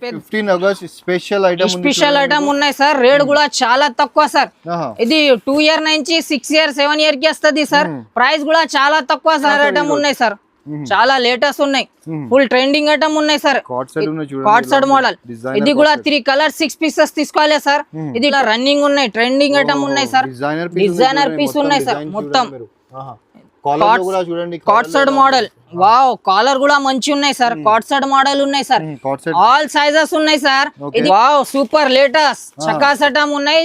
15 August special item ఉన్నాయి sir. Rate కూడా చాలా తక్కువ సార్. ఇది 2 ఇయర్ నుంచి 6 ఇయర్ 7 ఇయర్ కి వస్తుంది సార్. ప్రైస్ కూడా చాలా తక్కువ సార్. ఐటమ్ ఉన్నాయి సార్, చాలా లేటెస్ట్ ఉన్నాయి, ఫుల్ ట్రెండింగ్ ఐటమ్ ఉన్నాయి సార్. కార్డ్ సెట్ మోడల్ ఇది కూడా 3 కలర్ 6 పీసెస్ తీసుకోవాలి సార్. ఇది రన్నింగ్ ఉన్నాయి, ట్రెండింగ్ ఐటమ్ ఉన్నాయి సార్. డిజైనర్ పీస్ ఉన్నాయి సార్. మొత్తం cord set model. Wow, collar కూడా మంచి ఉన్నాయి సార్. కార్డ్ సెట్ మోడల్ ఉన్నాయి సార్. ఆల్ సైజెస్ ఉన్నాయి సార్. ఇది వావ్ సూపర్ లేటెస్ట్ చకాసటం ఉన్నాయి.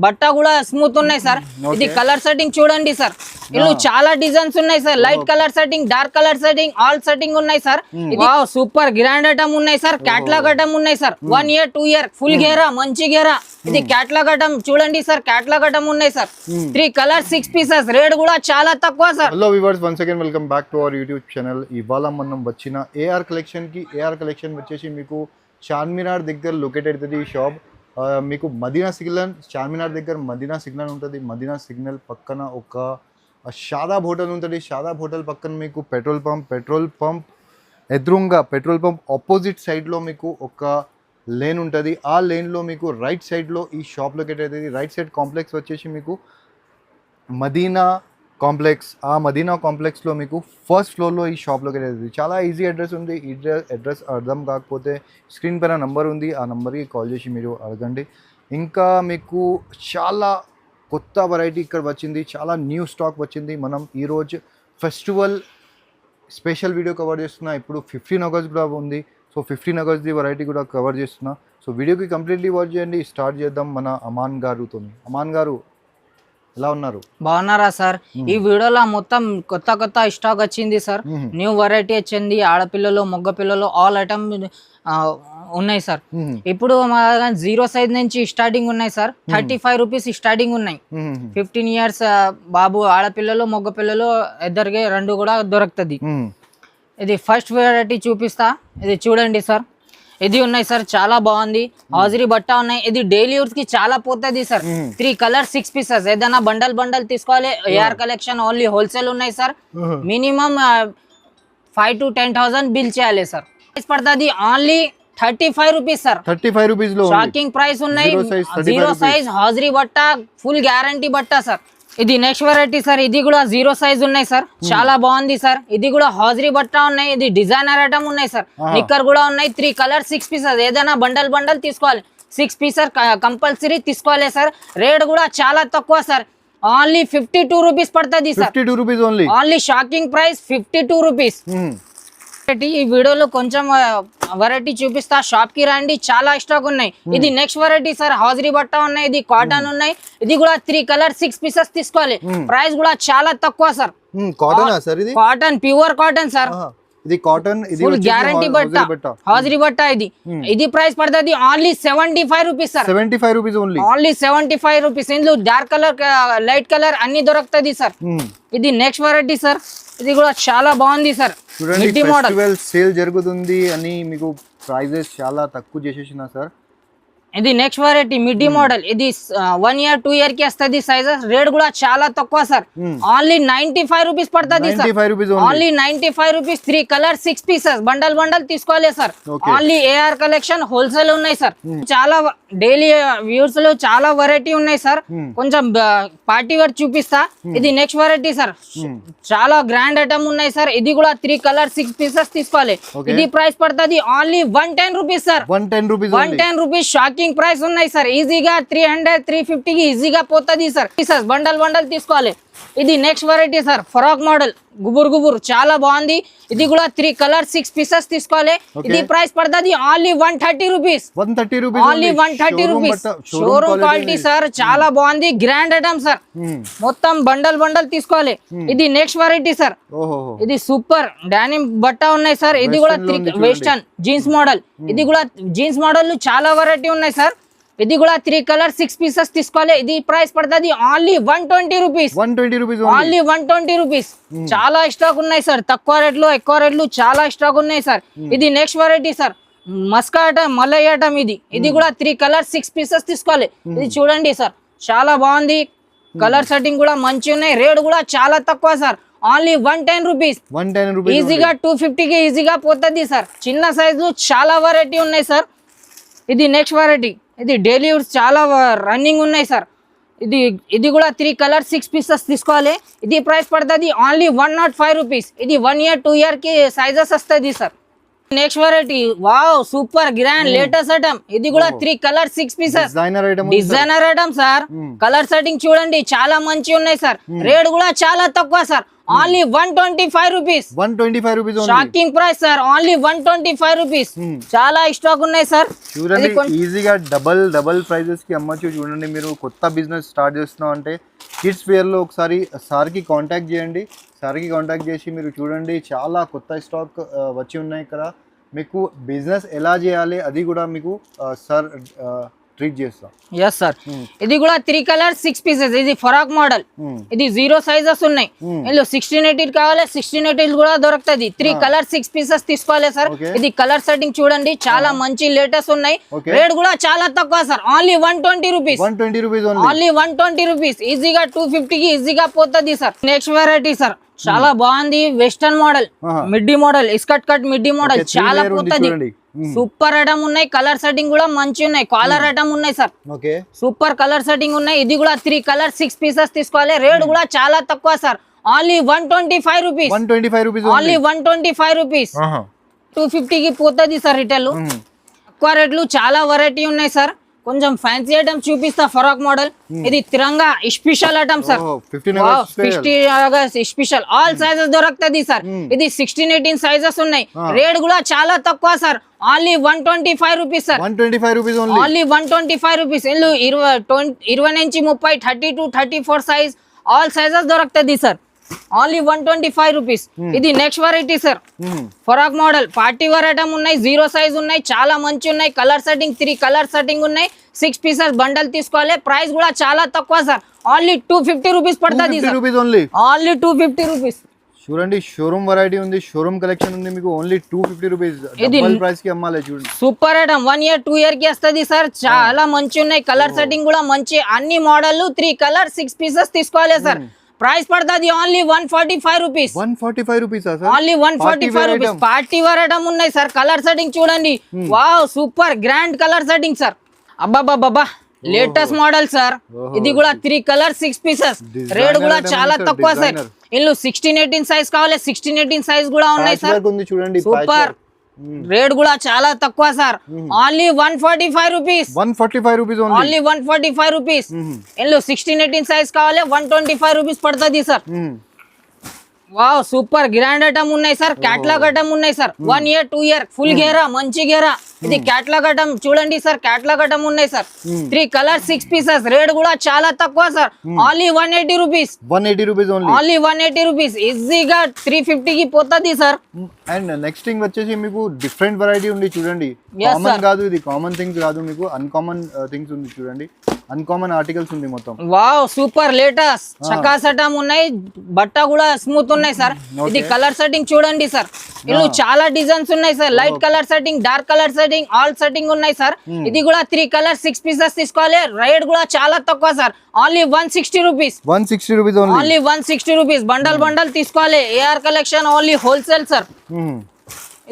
బట్ట కూడా స్మూత్ ఉన్నాయి సార్. ఇది కలర్ సెట్టింగ్ చూడండి సార్. ఇల్లు చాలా డిజైన్స్ ఉన్నాయి sir. Light colour setting, dark colour setting, all setting ఉన్నాయి sir. Wow super grand item ఉన్నాయి సార్. క్యాటలాగ్ ఐటమ్ ఉన్నాయి సార్. 1 ఇయర్ 2 ఇయర్ ఫుల్ గేరా, మంచి గేరా. ఇది క్యాటలాగ్ ఐటమ్ చూడండి సార్. క్యాటలాగ్ ఐటమ్ ఉన్నాయి సార్. 3 colour 6 pieces. రేట్ కూడా చాలా తక్కువ sir. Hello viewers, once again welcome back to our YouTube channel. ఇవాళ మనం వచ్చిన ఏఆర్ కలెక్షన్ కి. ఏఆర్ కలెక్షన్ వచ్చేసి మీకు చార్మినార్ దగ్గర లొకేట్ అవుతుంది ఈ షాప్. మీకు మదీనా సిగ్నల్, చార్మినార్ దగ్గర మదీనా సిగ్నల్ ఉంటుంది. మదీనా సిగ్నల్ పక్కన ఒక షాదాబ్ హోటల్ ఉంటుంది. షాదాబ్ హోటల్ పక్కన మీకు పెట్రోల్ పంప్ ఎదురుగా పెట్రోల్ పంప్ ఆపోజిట్ సైడ్లో మీకు ఒక లేన్ ఉంటుంది. ఆ లేన్లో మీకు రైట్ సైడ్లో ఈ షాప్ లొకేట్ అవుతుంది. రైట్ సైడ్ కాంప్లెక్స్ వచ్చేసి మీకు మదీనా కాంప్లెక్స్. ఆ మదీనా కాంప్లెక్స్లో మీకు ఫస్ట్ ఫ్లోర్లో ఈ షాప్ లొకేట్ అవుతుంది. చాలా ఈజీ అడ్రస్ ఉంది. ఈ అడ్రస్ అర్థం కాకపోతే స్క్రీన్ పైన నంబర్ ఉంది, ఆ నెంబర్కి కాల్ చేసి మీరు అడగండి. ఇంకా మీకు చాలా కొత్త వెరైటీ ఇక్కడ వచ్చింది, చాలా న్యూ స్టాక్ వచ్చింది. మనం ఈరోజు ఫెస్టివల్ స్పెషల్ వీడియో కవర్ చేస్తున్నా. ఇప్పుడు 15 ఆగస్ట్ కూడా ఉంది. సో 15 ఆగస్ట్ది వెరైటీ కూడా కవర్ చేస్తున్నా. సో వీడియోకి కంప్లీట్లీ వాచ్ చేయండి. స్టార్ట్ చేద్దాం మన అమాన్ గారుతో. అమాన్ గారు ఎలా ఉన్నారు? బాగున్నారా సార్? ఈ వీడియోలో మొత్తం కొత్త స్టాక్ వచ్చింది సార్. న్యూ వెరైటీ వచ్చింది. ఆడపిల్లలు, మగ పిల్లలు ఆల్ ఐటమ్ ఉన్నాయి సార్. ఇప్పుడు మా 0 సైజ్ నుంచి స్టార్టింగ్ ఉన్నాయి సార్. 35 రూపీస్ స్టార్టింగ్ ఉన్నాయి. 15 ఇయర్స్ బాబు, ఆడపిల్లలు, మగ పిల్లలు ఇద్దరికి 2 కూడా దొరుకుతుంది. ఇది ఫస్ట్ వెరైటీ చూపిస్తా. ఇది చూడండి సార్. ఇది ఉన్నాయి సార్, చాలా బాగుంది. హాజరీ బట్ట ఉన్నాయి. ఇది డైలీ యూస్ కి చాలా పోతుంది సార్. 3 colour 6 pieces. ఏదైనా బండల్ తీసుకోవాలి. ఏఆర్ కలెక్షన్ ఓన్లీ హోల్సేల్ ఉన్నాయి సార్. మినిమం 5 to 10,000 బిల్ చేయాలి సార్. ప్రైస్ పడుతుంది ఓన్లీ 35 రూపీస్ సార్. 35 రూపీస్ లో షాకింగ్ ప్రైస్ ఉన్నాయి. 0 సైజ్ హాజరీ బట్ట, ఫుల్ గ్యారంటీ బట్ట సార్. ఇది నెక్స్ట్ వెరైటీ సార్. ఇది కూడా 0 సైజ్ ఉన్నాయి సార్. చాలా బాగుంది సార్. ఇది కూడా హాజరీ బట్ట ఉన్నాయి. ఇది డిజైనర్ ఐటమ్ ఉన్నాయి సార్. నిక్కర్ కూడా ఉన్నాయి. 3 కలర్ 6 పీసెస్. ఏదైనా బండల్ తీసుకోవాలి. 6 పీసెస్ కంపల్సరీ తీసుకోవాలి సార్. రేట్ కూడా చాలా తక్కువ సార్. ఓన్లీ 52 రూపీస్ పడుతుంది sir. 52 rupees only. Shocking price 52 rupees. ఈ వీడియోలో కొంచెం వెరైటీ చూపిస్తా. షాప్ కి రండి, చాలా స్టాక్ ఉన్నాయి. ఇది నెక్స్ట్ వెరైటీ సార్. హాజరీ బట్ట ఉన్నాయి. ఇది కాటన్ ఉన్నాయి. ఇది కూడా 3 కలర్ 6 పీసెస్ తీసుకోవాలి. ప్రైస్ కూడా చాలా తక్కువ sir. Cotton, pure cotton sir. ఇది కాటన్, ఇది ఫుల్ గ్యారంటీ బట్ట, హాజరీ బట్ట. ఇది ప్రైస్ పడుతుంది only 75 rupees sir. 75 rupees only 75 rupees. ఇందులో డార్క్ కలర్, లైట్ కలర్ అన్ని దొరుకుతుంది సార్. ఇది నెక్స్ట్ వెరైటీ సార్. ఇది కూడా చాలా బాగుంది సార్. మిడ్డీ మోడల్ సేల్ జరుగుతుంది అని మీకు ప్రైజెస్ చాలా తక్కువ చేసేసిన సార్. ఇది నెక్స్ట్ వెరైటీ మిడ్డీ మోడల్. ఇది 1 ఇయర్ 2 ఇయర్ కి వస్తుంది సైజెస్. రేట్ కూడా చాలా తక్కువ సార్. ఓన్లీ 95 రూపీస్ పడుతుంది sir. Only 95 rupees. 3 colour 6 pieces. Bundle తీసుకోవాలి sir. Only AR collection wholesale ఉన్నాయి సార్. చాలా డైలీ వ్యూస్ లో చాలా వెరైటీ ఉన్నాయి సార్. కొంచెం పార్టీ వేర్ చూపిస్తా. ఇది నెక్స్ట్ వెరైటీ సార్. చాలా గ్రాండ్ ఐటమ్ ఉన్నాయి సార్. ఇది కూడా 3 కలర్ 6 పీసెస్ తీసుకోవాలి. ఇది ప్రైస్ పడుతుంది only 110 rupees sir. 110 rupees. Shocking price ఉన్నాయి సార్. ఈజీగా 300 350 కి ఈజీగా పోతుంది సార్. బండల్ తీసుకోవాలి. ఇది next variety sir. Frock model గుబుర్ చాలా బాగుంది. ఇది కూడా 3 కలర్ 6 పీసెస్ తీసుకోవాలి. ఇది ప్రైస్ పడుతుంది only 130 rupees. Only 130 rupees. Showroom quality sir. చాలా బాగుంది. Grand item sir. మొత్తం బండల్ తీసుకోవాలి. ఇది నెక్స్ట్ వెరైటీ సార్. ఇది సూపర్ డానిమ్ బట్ట ఉన్నాయి సార్. ఇది కూడా వెస్టర్న్ జీన్స్ మోడల్. ఇది కూడా జీన్స్ మోడల్ చాలా వెరైటీ ఉన్నాయి సార్. ఇది కూడా 3 కలర్ 6 పీసెస్ తీసుకోవాలి. ఇది ప్రైస్ పడుతుంది ఓన్లీ 120 రూపీస్. Only 120 rupees. చాలా స్టాక్ ఉన్నాయి సార్. తక్కువ రేట్లు, ఎక్కువ రేట్లు చాలా స్టాక్ ఉన్నాయి సార్. ఇది నెక్స్ట్ వెరైటీ సార్. మస్కా ఐటమ్, మలై ఐటమ్. ఇది కూడా 3 కలర్ 6 పీసెస్ తీసుకోవాలి. ఇది చూడండి సార్, చాలా బాగుంది. కలర్ సెట్టింగ్ కూడా మంచి ఉన్నాయి. రేట్ కూడా చాలా తక్కువ సార్. Only 110 rupees. ఈజీగా 250 కి ఈజీగా పోతుంది సార్. చిన్న సైజు చాలా వెరైటీ ఉన్నాయి సార్. ఇది నెక్స్ట్ వెరైటీ, ఇది డైలీ యూస్ చాలా రన్నింగ్ ఉన్నాయి సార్. ఇది కూడా 3 కలర్ 6 పీసెస్ తీసుకోవాలి. ఇది ప్రైస్ పడుతుంది ఓన్లీ 105 రూపీస్. ఇది 1 year 2 year కి సైజెస్ వస్తుంది sir. Next variety wow super grand latest item. ఇది కూడా 3 colour 6 pieces designer item sir. Colour setting చూడండి చాలా మంచి ఉన్నాయి సార్. రేట్ కూడా చాలా తక్కువ sir, only 125 rupees. 125 rupees shocking price sir, only 125 rupees. చాలా స్టాక్ ఉన్నాయి సార్. చూడండి ఈజీగా డబల్ ప్రైజెస్ కి అమ్మచ్చు. చూడండి మీరు కొత్త బిజినెస్ స్టార్ట్ చేస్తున్నాం అంటే కిడ్స్ వేర్ లో ఒకసారి సార్ కి కాంటాక్ట్ చేయండి. సార్ కి కాంటాక్ట్ చేసి మీరు చూడండి చాలా కొత్త స్టాక్ వచ్చి ఉన్నాయి ఇక్కడ. మీకు బిజినెస్ ఎలా చేయాలి అది కూడా మీకు సార్ ట్రీట్ చేస్తాం. Yes sir. ఇది కూడా 3 కలర్ 6 పీసెస్. ఇది ఫరాక్ మోడల్. ఇది 0 సైజెస్ ఉన్నాయి. ఇందులో 16 కావాలి, 16 కూడా దొరుకుతుంది. 3 కలర్ 6 పీసెస్ తీసుకోవాలి సార్. ఇది కలర్ సెట్టింగ్ చూడండి చాలా మంచి లేటెస్ట్ ఉన్నాయి. రేట్ కూడా చాలా తక్కువ sir, only 120 rupees. 120 rupees only 120 rupees. ఈజీగా 250 కి ఈజీగా పోతుంది సార్. నెక్స్ట్ వెరైటీ సార్ చాలా బాగుంది, వెస్టర్న్ మోడల్ మిడ్డీ మోడల్, ఇస్కట్ కట్ మిడ్డీ మోడల్ చాలా పోతుంది. సూపర్ ఐటమ్ ఉన్నాయి. కలర్ సెట్టింగ్ కూడా మంచి ఉన్నాయి. కాలర్ ఐటమ్ ఉన్నాయి సార్, సూపర్ కలర్ సెట్టింగ్ ఉన్నాయి. ఇది కూడా 3 కలర్ 6 పీసెస్ తీసుకోవాలి. రేట్ కూడా చాలా తక్కువ sir, only 125 rupees. Only 125 rupees. 250 కి పోతుంది సార్ రిటైల్. తక్కువ రేట్లు చాలా వెరైటీ ఉన్నాయి సార్. కొంచెం ఫ్యాన్సీ ఐటమ్ చూపిస్తా. ఫరాక్ మోడల్, ఇది Tiranga special item sir. 50 August special all sizes దొరుకుతుంది సార్. ఇది 16-18 సైజెస్ ఉన్నాయి. రేట్ కూడా చాలా తక్కువ sir, only 125 rupees sir. 125 rupees only 125 rupees. 20 నుంచి 30, 30 to 34 సైజ్ ఆల్ సైజెస్ దొరుకుతుంది సార్, ఓన్లీ 125 రూపీస్. ఇది next variety sir, frock model party wear item ఉన్నాయి. 0 సైజ్ ఉన్నాయి, చాలా మంచి ఉన్నాయి. కలర్ సెట్టింగ్ 3 కలర్ సెట్టింగ్ ఉన్నాయి. 6 పీసెస్ బండల్ తీసుకోవాలి. ప్రైస్ కూడా చాలా తక్కువ సార్, ఓన్లీ 250 రూపీస్ పడుతుంది సార్. Only 250 rupees. చూడండి షోరూమ్ వెరైటీ ఉంది, షోరూమ్ కలెక్షన్ ఉంది మీకు. ఓన్లీ 250 రూపీస్ డబుల్ ప్రైస్ కి అమ్మాలి. చూడండి సూపర్ ఐటమ్. 1 year 2 year కి వస్తుంది సార్. చాలా మంచి ఉన్నాయి. కలర్ సెట్టింగ్ కూడా మంచి. అన్ని మోడల్ 3 కలర్ 6 పీసెస్ తీసుకోవాలి సార్. ప్రైస్ పడుతుంది only 145 rupees. 145 rupees only 145 rupees. Party wear item ఉన్నాయి సార్. కలర్ సెట్టింగ్ చూడండి wow super grand colour setting sir. అబ్బాబాబా లేటెస్ట్ మోడల్ సార్. ఇది కూడా 3 కలర్ 6 పీసెస్. రేట్ కూడా చాలా తక్కువ సార్. ఇందులో 16-18 సైజ్ కావాలి, 16-18 సైజ్ కూడా ఉన్నాయి సార్. సూపర్ రేట్ కూడా చాలా తక్కువ sir, only 145 rupees. 145 rupees only 145 rupees. ఇందులో 16-18 సైజ్ కావాలి, 125 రూపీస్ పడుతుంది sir. Wow super grand item ఉన్నాయి సార్. క్యాటలాగ్ ఐటమ్ ఉన్నాయి సార్. 1 year 2 year ఫుల్ గేరా మంచి గేరా. ఇది క్యాటలాగ్ ఐటమ్ చూడండి సార్. క్యాటలాగ్ ఐటమ్ ఉన్నాయి సార్. 3 colour 6 pieces. రేట్ కూడా చాలా తక్కువ sir, only 180 rupees. 180 rupees only 180 rupees. ఈజీగా 350 కి పోతుంది సార్. అండ్ నెక్స్ట్ థింగ్ వచ్చేసి మీకు డిఫరెంట్ వెరైటీ ఉంది చూడండి. కామన్ కాదు, ఇది కామన్ థింగ్స్ కాదు, మీకు అన్కామన్ థింగ్స్ ఉంది చూడండి. అన్కామన్ ఆర్టికల్స్ ఉంది మొత్తం. వావ్ సూపర్ లేటెస్ట్ చకాస్ ఐటమ్ ఉన్నాయి. బట్ట కూడా స్మూత్ ఉన్నాయి సార్. ఇది కలర్ సెట్టింగ్ చూడండి సార్. ఇందులో చాలా డిజైన్స్ ఉన్నాయి sir. Light colour setting, dark colour setting, all setting ఉన్నాయి సార్. ఇది కూడా 3 కలర్ 6 పీసెస్ తీసుకోవాలి. రేట్ కూడా చాలా తక్కువ sir, only 160 rupees. 160 rupees only 160 rupees. Bundle తీసుకోవాలి. AR collection only wholesale sir.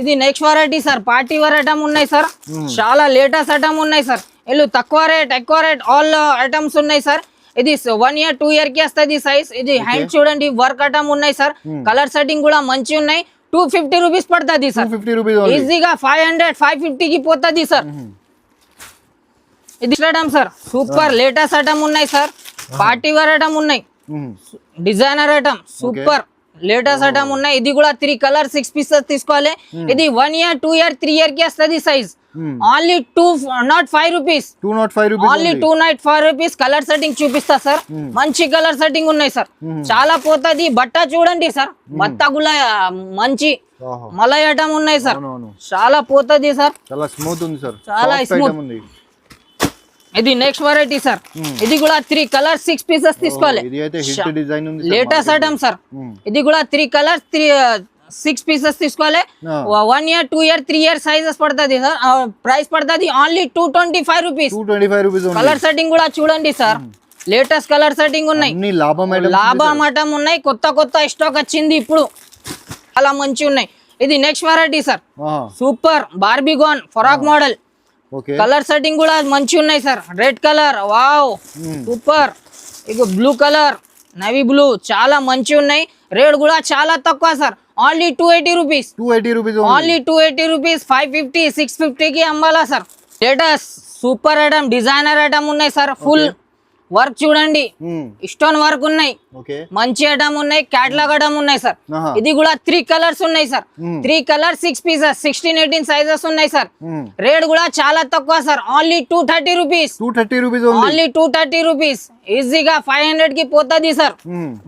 ఇది next variety sir. Party wear item ఉన్నాయి సార్. చాలా లేటెస్ట్ ఐటమ్ ఉన్నాయి సార్. ఇల్లు తక్కువ రేట్ ఎక్కువ రేట్ ఆల్ ఐటమ్స్ ఉన్నాయి సార్. ఇది 1 year 2 year కి వస్తుంది సైజ్. ఇది హ్యాండ్ చూడండి వర్క్ ఐటమ్ ఉన్నాయి సార్. కలర్ సెట్టింగ్ కూడా మంచి ఉన్నాయి. 250 రూపీస్ పడుతుంది సార్. ఈజీగా 500-550 కి పోతుంది సార్. ఇది item sir. Super latest item ఉన్నాయి సార్. పార్టీ వేర్ ఐటమ్ ఉన్నాయి. Designer item super latest item ఉన్నాయి. ఇది కూడా 3 కలర్ 6 పీసెస్ తీసుకోవాలి. ఇది 1 year 2 year 3 year కి వస్తుంది size. Only 205 rupees. Only 205 rupees. Colour setting చూపిస్తా సార్. మంచి కలర్ సెట్టింగ్ ఉన్నాయి సార్. చాలా పోతుంది. బట్ట చూడండి సార్. బట్ట కూడా మంచి మలై ఐటమ్ ఉన్నాయి సార్. చాలా పోతుంది సార్. చాలా స్మూత్ ఉంది సార్. చాలా స్మూత్. ఇది నెక్స్ట్ వెరైటీ సార్. ఇది కూడా 3 కలర్ 6 పీసెస్ తీసుకోవాలి. Latest item sir. ఇది కూడా 3 కలర్ 6 పీసెస్ తీసుకోవాలి. 1 year 2 year 3 year సైజెస్ పడుతుంది సార్. ప్రైస్ పడుతుంది ఓన్లీ 225 రూపీస్. కలర్ సెట్టింగ్ కూడా చూడండి సార్. లేటెస్ట్ కలర్ సెట్టింగ్ ఉన్నాయి. లాభం ఐటమ్ ఉన్నాయి. కొత్త స్టాక్ వచ్చింది ఇప్పుడు. చాలా మంచి ఉన్నాయి. ఇది నెక్స్ట్ వెరైటీ సార్. సూపర్ బార్బిగాన్ frock model okay colour setting కూడా మంచి ఉన్నాయి sir. Red colour wow super. ఇగో బ్లూ కలర్, నవీ బ్లూ చాలా మంచి ఉన్నాయి. రేట్ కూడా చాలా తక్కువ sir. Only 280 rupees. 280 rupees only 280 rupees. 550 650 కి అమ్మాలా sir. Latest super item, designer item ఉన్నాయి సార్. ఫుల్ వర్క్ చూడండి, స్టోన్ వర్క్ ఉన్నాయి, ఓకే మంచి ఐటమ్ ఉన్నాయి, క్యాటలాగ్ ఐటమ్ ఉన్నాయి సార్. ఇది కూడా 3 కలర్స్ ఉన్నాయి సార్. 3 కలర్ 6 పీసెస్ 16 18 సైజెస్ ఉన్నాయి సార్. రేట్ కూడా చాలా తక్కువ sir. Only 230 rupees. 230 rupees only 230 rupees. ఈజీగా 500 కి పోతుంది సార్.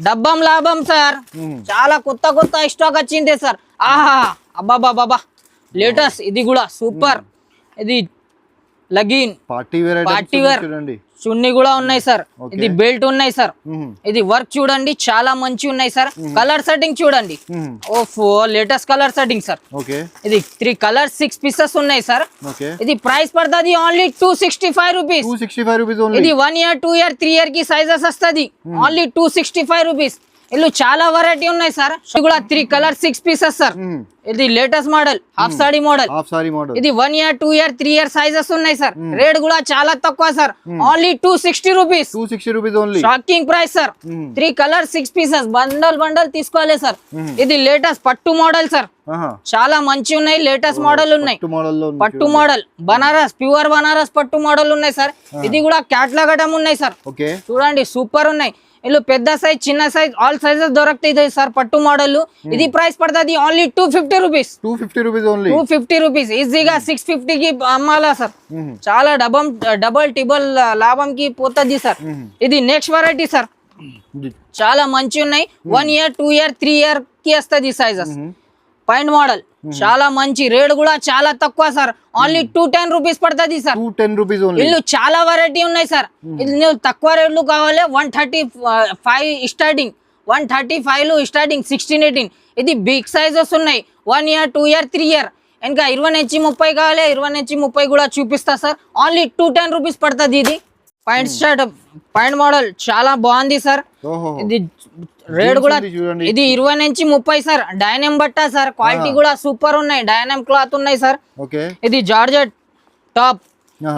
డబ్బం లాభం సార్. చాలా కొత్త కొత్త స్టాక్ వచ్చింది సార్. ఆహా అబ్బాబా బాబా లేటెస్ట్. ఇది కూడా సూపర్. ఇది లగిన్ పార్టీ వేర్ పార్టీ వేర్ చూడండి. చున్నీ కూడా ఉన్నాయి సార్. ఇది బెల్ట్ ఉన్నాయి సార్. ఇది వర్క్ చూడండి చాలా మంచి ఉన్నాయి సార్. కలర్ సెట్టింగ్ చూడండి. ఓఫో latest colour setting sir. Okay ఇది 3 కలర్ 6 పీసెస్ ఉన్నాయి సార్. ఓకే ఇది ప్రైస్ పడుతుంది ఓన్లీ 265 రూపీస్. 265 rupees only. ఇది 1 ఇయర్ 2 ఇయర్ 3 ఇయర్ కి సైజెస్ వస్తుంది. Only 265 rupees. ఇల్లు చాలా వెరైటీ ఉన్నాయి సార్. ఇది కూడా 3 కలర్ 6 పీసెస్ సార్. ఇది latest model half sari model. ఇది 1 ఇయర్ 2 ఇయర్ 3 ఇయర్ సైజెస్ ఉన్నాయి సార్. రేట్ కూడా చాలా తక్కువ sir. Only 260 rupees. 260 rupees only. Shocking price sir. 3 colour 6 pieces bundle తీసుకోవాలి సార్. ఇది లేటెస్ట్ పట్టు మోడల్ సార్. చాలా మంచి ఉన్నాయి, లేటెస్ట్ మోడల్ ఉన్నాయి. పట్టు మోడల్ బనారస్, ప్యూర్ బనారస్ పట్టు మోడల్ ఉన్నాయి సార్. ఇది కూడా క్యాటలాగ్ ఐటమ్ ఉన్నాయి సార్. చూడండి సూపర్ ఉన్నాయి. ఇల్లు పెద్ద సైజ్ చిన్న సైజ్ ఆల్ సైజెస్ దొరుకుతాయి సార్ పట్టు మోడల్. ఇది ప్రైస్ పడుతుంది only 250 rupees. 250 rupees only. 250 rupees. ఈజీగా 650 కి అమ్మాలా సార్. చాలా డబల్ టిబల్ లాభం కి పోతుంది సార్. ఇది నెక్స్ట్ వెరైటీ సార్. చాలా మంచి ఉన్నాయి. 1 ఇయర్ 2 ఇయర్ 3 ఇయర్ కి వస్తుంది సైజెస్. పాయింట్ మోడల్ చాలా మంచి. రేట్ కూడా చాలా తక్కువ సార్. ఓన్లీ 210 రూపీస్ పడుతుంది సార్. 210 rupees only. ఇల్లు చాలా వెరైటీ ఉన్నాయి సార్. ఇది నువ్వు తక్కువ రేట్లు కావాలి 135 స్టార్టింగ్. 135 లో స్టార్టింగ్ 16 18. ఇది బిగ్ సైజెస్ ఉన్నాయి. 1 ఇయర్ 2 ఇయర్ 3 ఇయర్. ఇంకా 20 నుంచి 30 కావాలి. 20 నుంచి 30 కూడా చూపిస్తా సార్. ఓన్లీ 210 రూపీస్ పడుతుంది. ఇది పాయింట్ స్టార్ట్ పాయింట్ మోడల్ చాలా బాగుంది సార్. ఇది రేట్ కూడా ఇది 20 నుంచి 30 సార్. డైనమ్ బట్ట సార్. క్వాలిటీ కూడా సూపర్ ఉన్నాయి. డైనమ్ క్లాత్ ఉన్నాయి సార్. ఇది జార్జెట్ టాప్.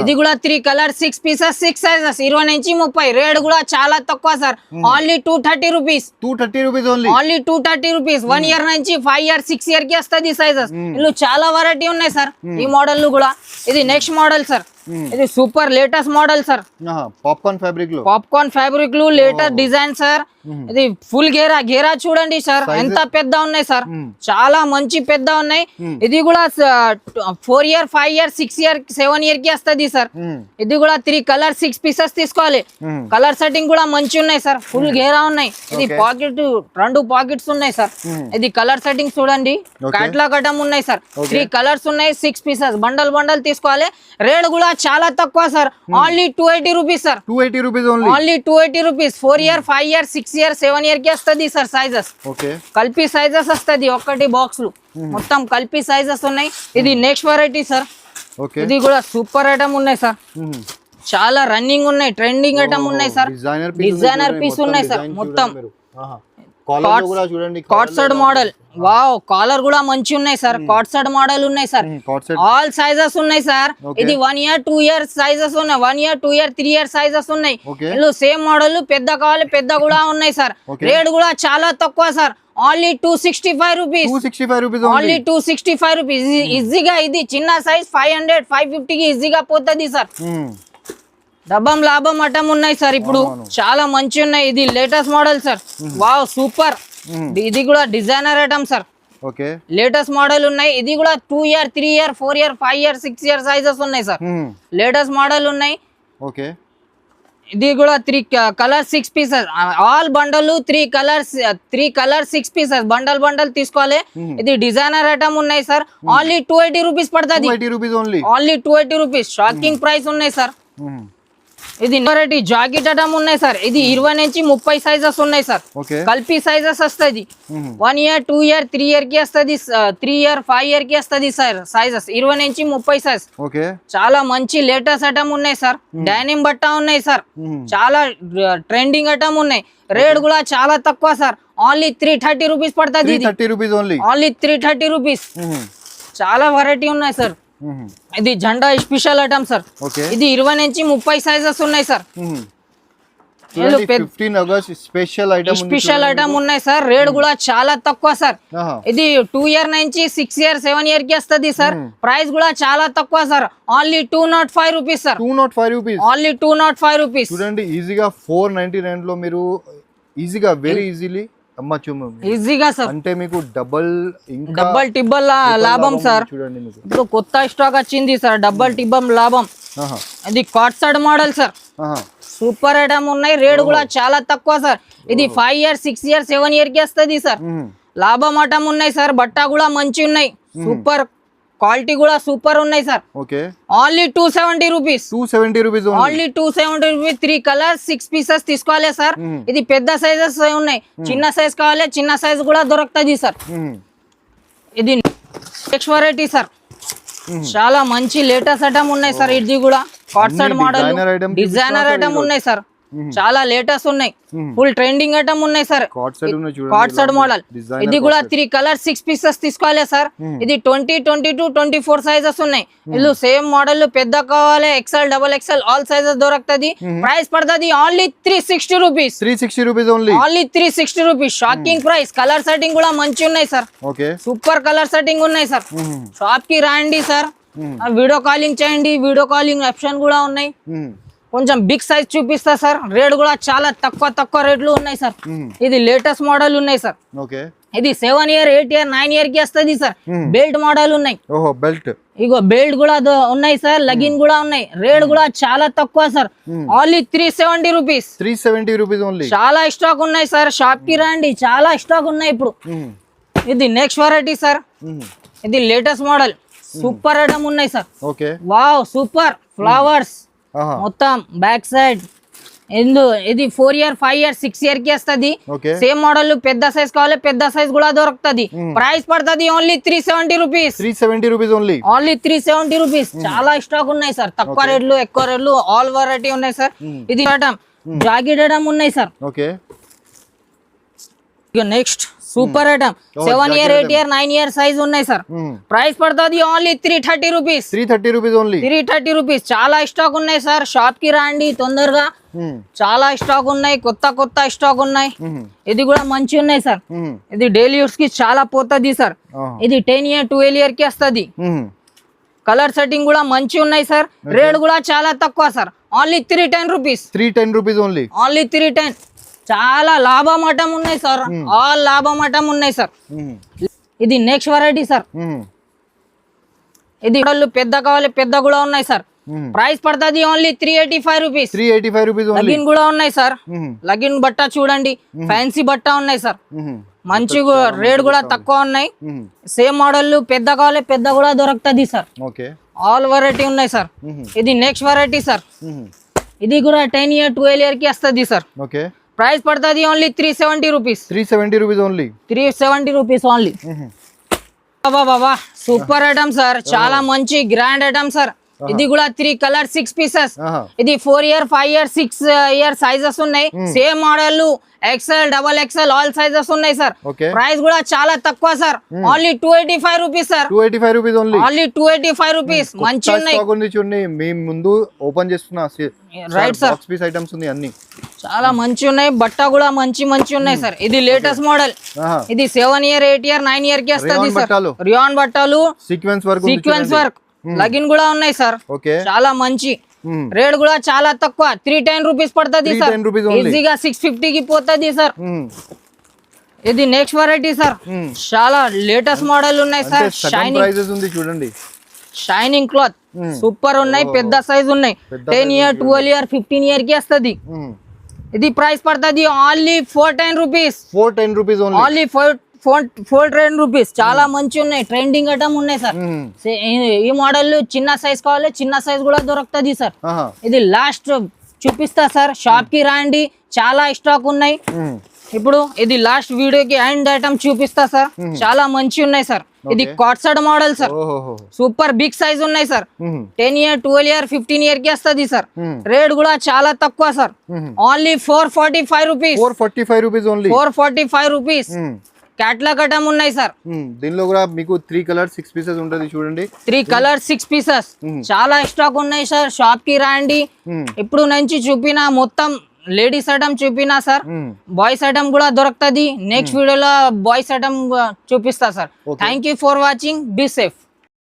ఇది కూడా 3 కలర్ 6 పీసెస్ 6 సైజెస్ 20 నుంచి 30. రేట్ కూడా చాలా తక్కువ sir. Only 230 rupees. 230 rupees only. Only 230 rupees. 1 year నుంచి 5 ఇయర్ 6 ఇయర్ కి వస్తుంది సైజెస్. ఇల్లు చాలా వెరైటీ ఉన్నాయి సార్ ఈ మోడల్ కూడా. ఇది నెక్స్ట్ మోడల్ సార్. ఇది super latest model sir. Popcorn fabric లో లేటెస్ట్ డిజైన్ సార్. ఇది ఫుల్ గేరా చూడండి సార్. ఎంత పెద్ద ఉన్నాయి సార్. చాలా మంచి పెద్ద ఉన్నాయి. ఇది కూడా 4 ఇయర్ 5 ఇయర్ 6 ఇయర్ 7 ఇయర్ కి వస్తుంది సార్. ఇది కూడా 3 కలర్ 6 పీసెస్ తీసుకోవాలి. కలర్ సెట్టింగ్ కూడా మంచి ఉన్నాయి సార్. ఫుల్ గేరా ఉన్నాయి. ఇది పాకెట్ 2 పాకెట్స్ ఉన్నాయి సార్. ఇది కలర్ సెట్టింగ్ చూడండి. క్యాటలాగ్ ఐటమ్ ఉన్నాయి సార్. 3 కలర్స్ ఉన్నాయి 6 పీసెస్ బండల్ తీసుకోవాలి. రేట్ కూడా చాలా తక్కువ sir. Only 280 rupees sir. 280 rupees only. Only 280 rupees. 4 year 5 year 6 year 7 year కి వస్తుంది సార్ సైజెస్. కలిపి సైజెస్ వస్తుంది. ఒకటి బాక్స్ లు మొత్తం కలిపి సైజెస్ ఉన్నాయి. ఇది నెక్స్ట్ వెరైటీ సార్. ఇది కూడా సూపర్ ఐటమ్ ఉన్నాయి సార్. చాలా రన్నింగ్ ఉన్నాయి, ట్రెండింగ్ ఐటమ్ ఉన్నాయి సార్. డిజైనర్ పీస్ ఉన్నాయి సార్. మొత్తం కాట్సెడ్ మోడల్. వావ్ కాలర్ కూడా మంచి ఉన్నాయి సార్. కాట్సెడ్ మోడల్ ఉన్నాయి సార్. ఆల్ సైజెస్ ఉన్నాయి సార్. ఇది 1 ఇయర్ 2 ఇయర్ సైజెస్ ఉన్నాయి. 1 ఇయర్ 2 ఇయర్ 3 ఇయర్ సైజెస్ ఉన్నాయి. ఇందులో సేమ్ మోడల్ పెద్ద కావాలి పెద్ద కూడా ఉన్నాయి సార్. రేట్ కూడా చాలా తక్కువ sir. Only 265 rupees. Only 265 rupees. ఈజీగా ఇది చిన్న సైజ్ 500 550 కి ఈజీగా పోతుంది సార్. డబ్బం లాభం అటం ఉన్నాయి సార్. ఇప్పుడు చాలా మంచి ఉన్నాయి. ఇది latest model sir. Wow super. ఇది కూడా designer item sir. Latest model ఉన్నాయి. ఇది కూడా 2 year 3 year 4 year 5 year 6 year sizes ఉన్నాయి సార్. లేటెస్ట్ మోడల్ ఉన్నాయి. ఇది కూడా 3 colour 6 pieces all bundle 3 colour 6 pieces bundle తీసుకోవాలి. ఇది డిజైనర్ ఐటమ్ ఉన్నాయి సార్. ఓన్లీ 280 రూపీస్ పడుతుంది. Only 280 rupees. షాకింగ్ ప్రైస్ ఉన్నాయి సార్. ఇది వెరైటీ జాకెట్ ఐటమ్ ఉన్నాయి సార్. ఇది 20 నుంచి 30 సైజెస్ ఉన్నాయి సార్. కలిపి సైజెస్ వస్తుంది. 1 ఇయర్ 2 ఇయర్ 3 ఇయర్ కి వస్తుంది. 3 ఇయర్ 5 ఇయర్ కి వస్తుంది సార్ సైజెస్. 20 నుంచి 30 సైజ్. చాలా మంచి లేటెస్ట్ ఐటమ్ ఉన్నాయి సార్. డైనిమ్ బట్ట ఉన్నాయి సార్. చాలా ట్రెండింగ్ ఐటమ్ ఉన్నాయి. రేట్ కూడా చాలా తక్కువ సార్. ఓన్లీ 330 రూపీస్ పడుతుంది. Only 330 rupees. చాలా వెరైటీ ఉన్నాయి సార్. ఇది జెండా స్పెషల్ ఐటమ్ సార్. ఓకే, ఇది 20 నుంచి 30 సైజెస్ ఉన్నాయి సార్. 15 ఆగస్ట్ స్పెషల్ ఐటమ్ ఉన్నాయి సార్. రేట్ కూడా చాలా తక్కువ సార్. ఇది 2 ఇయర్ నుంచి 6 ఇయర్ 7 ఇయర్ కి వస్తుంది సార్. ప్రైస్ కూడా చాలా తక్కువ sir. Only 205 rupees sir. 205 rupees, only 205 rupees. చూడండి ఈజీగా 499 లో మీరు ఈజీగా వెరీ ఈజీలీ అమ్మచ్చు. ఈజీగా సార్, అంటే మీకు డబల్ టిబ్బల్ లాభం సార్. చూడండి మీకు ఇప్పుడు కొత్త స్టాక్ వచ్చింది సార్, డబల్ టిబ్బల్ లాభం. ఇది కాట్సడ్ మోడల్ సార్. సూపర్ ఐటమ్ ఉన్నాయి. రేట్ కూడా చాలా తక్కువ సార్. ఇది 5 ఇయర్ 6 ఇయర్ 7 ఇయర్ కి వస్తుంది సార్. లాభం ఐటమ్ ఉన్నాయి సార్. బట్ట కూడా మంచి ఉన్నాయి. సూపర్ క్వాలిటీ కూడా సూపర్ ఉన్నాయి sir. Okay, only 270 rupees. 270 rupees only 270 rupees. 3 colours 6 pieces తీసుకోవాలి సార్. ఇది పెద్ద సైజెస్ ఉన్నాయి. చిన్న సైజ్ కావాలి, చిన్న సైజ్ కూడా దొరుకుతుంది సార్. ఇది నెక్స్ట్ వెరైటీ సార్. చాలా మంచి లేటెస్ట్ ఐటమ్ ఉన్నాయి సార్. ఇది కూడా కాట్సడ్ మోడల్ డిజైనర్ ఐటమ్ ఉన్నాయి సార్. చాలా లేటెస్ట్ ఉన్నాయి. ఫుల్ ట్రెండింగ్ ఐటమ్ ఉన్నాయి సార్. కాట్సడ్ మోడల్. ఇది కూడా 3 కలర్ 6 పీసెస్ తీసుకోవాలి సార్. ఇది 20, 22, 24 సైజెస్ ఉన్నాయి. ఇల్లు సేమ్ మోడల్. పెద్ద కావాలి, XL, double XL all sizes దొరుకుతుంది. ప్రైస్ పడుతుంది only 360 rupees. 360 rupees only. Only 360 rupees. Shocking price. Colour setting కూడా మంచి ఉన్నాయి sir. Okay, super colour setting ఉన్నాయి సార్. షాప్ కి రండి సార్. వీడియో కాలింగ్ చేయండి. వీడియో కాలింగ్ ఆప్షన్ కూడా ఉన్నాయి. కొంచెం బిగ్ సైజ్ చూపిస్తా సార్. రేట్ కూడా చాలా తక్కువ రేట్లు ఉన్నాయి సార్. ఇది లేటెస్ట్ మోడల్ ఉన్నాయి సార్. ఓకే, ఇది 7 ఇయర్ 8 ఇయర్ 9 ఇయర్ కి వస్తుంది సార్. బెల్ట్ మోడల్ ఉన్నాయి. ఓహో, బెల్ట్. ఇగో బెల్ట్ కూడా ఉన్నాయి సార్. లగిన్ కూడా ఉన్నాయి. రేట్ కూడా చాలా తక్కువ sir. Only 370 rupees. 370 rupees only. చాలా స్టాక్ ఉన్నాయి సార్. షాప్ కి రండి, చాలా స్టాక్ ఉన్నాయి ఇప్పుడు. ఇది నెక్స్ట్ వెరైటీ సార్. ఇది లేటెస్ట్ మోడల్. సూపర్ ఐటమ్ ఉన్నాయి sir. Okay, wow super. Flowers మొత్తం బ్యాక్ సైడ్. ఇది 4 ఇయర్ 5 ఇయర్ 6 ఇయర్ కి వస్తుంది. Same model. పెద్ద సైజ్ కావాలి, పెద్ద సైజ్ కూడా దొరుకుతుంది. ప్రైస్ పడుతుంది only 370 rupees. 370 rupees only. Only 370 rupees. చాలా స్టాక్ ఉన్నాయి సార్. తక్కువ రేట్లు, ఎక్కువ రేట్లు, ఆల్ వెరైటీ ఉన్నాయి సార్. ఇది ఐటమ్ జాకెట్ ఐటమ్ ఉన్నాయి sir. Okay, next super item 7 year 8 year 9 year size ఉన్నాయి సార్. ప్రైస్ పడుతుంది only 330 rupees. 330 rupees only. 330 rupees. చాలా స్టాక్ ఉన్నాయి సార్. షాప్ కి రండి తొందరగా. చాలా స్టాక్ ఉన్నాయి. కొత్త స్టాక్ ఉన్నాయి. ఇది కూడా మంచి ఉన్నాయి సార్. ఇది డైలీ యూస్ కి చాలా పోతుంది సార్. ఇది 10 ఇయర్ 12 ఇయర్ కి వస్తుంది. కలర్ సెట్టింగ్ కూడా మంచి ఉన్నాయి సార్. రేట్ కూడా చాలా తక్కువ sir. Only 310 rupees. 310 rupees only. Only 310. చాలా లాభం మఠం ఉన్నాయి సార్. ఆల్ లాభం మఠం ఉన్నాయి సార్. ఇది నెక్స్ట్ వెరైటీ సార్. ఇది పెద్ద కావాలి, పెద్ద కూడా ఉన్నాయి సార్. ప్రైస్ పడుతుంది ఓన్లీ 385 రూపీస్. 385 రూపీస్. లగిన్ కూడా ఉన్నాయి సార్. లగిన్ బట్ట చూడండి, ఫ్యాన్సీ బట్ట ఉన్నాయి సార్. మంచి రేట్ కూడా తక్కువ ఉన్నాయి. Same model. పెద్ద కావాలి, పెద్ద కూడా దొరుకుతుంది సార్. ఆల్ వెరైటీ ఉన్నాయి సార్. ఇది నెక్స్ట్ వెరైటీ సార్. ఇది కూడా 10 ఇయర్ 12 ఇయర్ కి వస్తుంది సార్. ప్రైస్ పడుతుంది only 370 rupees. 370 rupees only. 370 rupees only. బాబా సూపర్ ఐటమ్ సార్. చాలా మంచి గ్రాండ్ ఐటమ్ సార్. ఇది కూడా 3 కలర్ 6 పీసెస్. ఇది 4 ఇయర్ 5 ఇయర్ 6 ఇయర్ సైజెస్ ఉన్నాయి. Same model. XL, double XL all sizes ఉన్నాయి సార్. ప్రైస్ కూడా చాలా తక్కువ sir. Only 285 rupees sir. 285 rupees only. Only 285 rupees. మంచి ఉన్నాయి. చూడండి, మేము ముందు ఓపెన్ చేస్తున్నా. Right sir. Box piece items ఉన్నాయి అన్ని. చాలా మంచి ఉన్నాయి. బట్ట కూడా మంచి ఉన్నాయి సార్. ఇది లేటెస్ట్ మోడల్. ఇది 7 ఇయర్ 8 ఇయర్ 9 ఇయర్ కి వస్తుంది సార్. రియాన్ బట్టలు, సీక్వెన్స్ వర్క్, లగిన్ కూడా ఉన్నాయి సార్. చాలా మంచి. రేట్ కూడా చాలా తక్కువ. 310 రూపీస్ పడుతుంది సార్. ఈజీగా 650 కి పోతుంది సార్. ఇది నెక్స్ట్ వెరైటీ సార్. చాలా లేటెస్ట్ మోడల్ ఉన్నాయి సార్. చూడండి, షైనింగ్ క్లాత్ సూపర్ ఉన్నాయి. పెద్ద సైజ్ ఉన్నాయి. 10 ఇయర్ 12 ఇయర్ 15 ఇయర్ కి వస్తుంది. ఇది ప్రైస్ పడుతుంది only 410 rupees. 410 rupees only. 410 rupees. చాలా మంచి ఉన్నాయి. ట్రెండింగ్ ఐటమ్ ఉన్నాయి సార్. ఈ మోడల్ చిన్న సైజ్ కావాలి, చిన్న సైజ్ కూడా దొరుకుతుంది సార్. ఇది లాస్ట్ చూపిస్తా సార్. షాప్ కి రండి, చాలా స్టాక్ ఉన్నాయి. ఇప్పుడు ఇది లాస్ట్ వీడియోకి ఎండ్ ఐటమ్ చూపిస్తా సార్. చాలా మంచి ఉన్నాయి సార్. ఇది కాట్సడ్ model sir. Super big size ఉన్నాయి సార్. 10 ఇయర్ 12 ఇయర్ 15 ఇయర్ కి వస్తుంది సార్. రేట్ కూడా చాలా తక్కువ sir. Only 445 rupees. 445 rupees only. 445 rupees. Catalogue item ఉన్నాయి సార్. దీనిలో కూడా మీకు 3 కలర్స్ 6 పీసెస్ ఉంటుంది చూడండి. 3 కలర్స్ 6 పీసెస్ చాలా స్టాక్ ఉన్నాయి సార్. షాప్ కి రాండి. ఇప్పుడు నుంచి చూపిన మొత్తం లేడీస్ ఐటమ్ చూపినా సార్. బాయ్స్ ఐటమ్ కూడా దొరుకుతుంది. నెక్స్ట్ వీడియోలో బాయ్స్ ఐటమ్ చూపిస్తా sir. Thank you for watching. Be safe.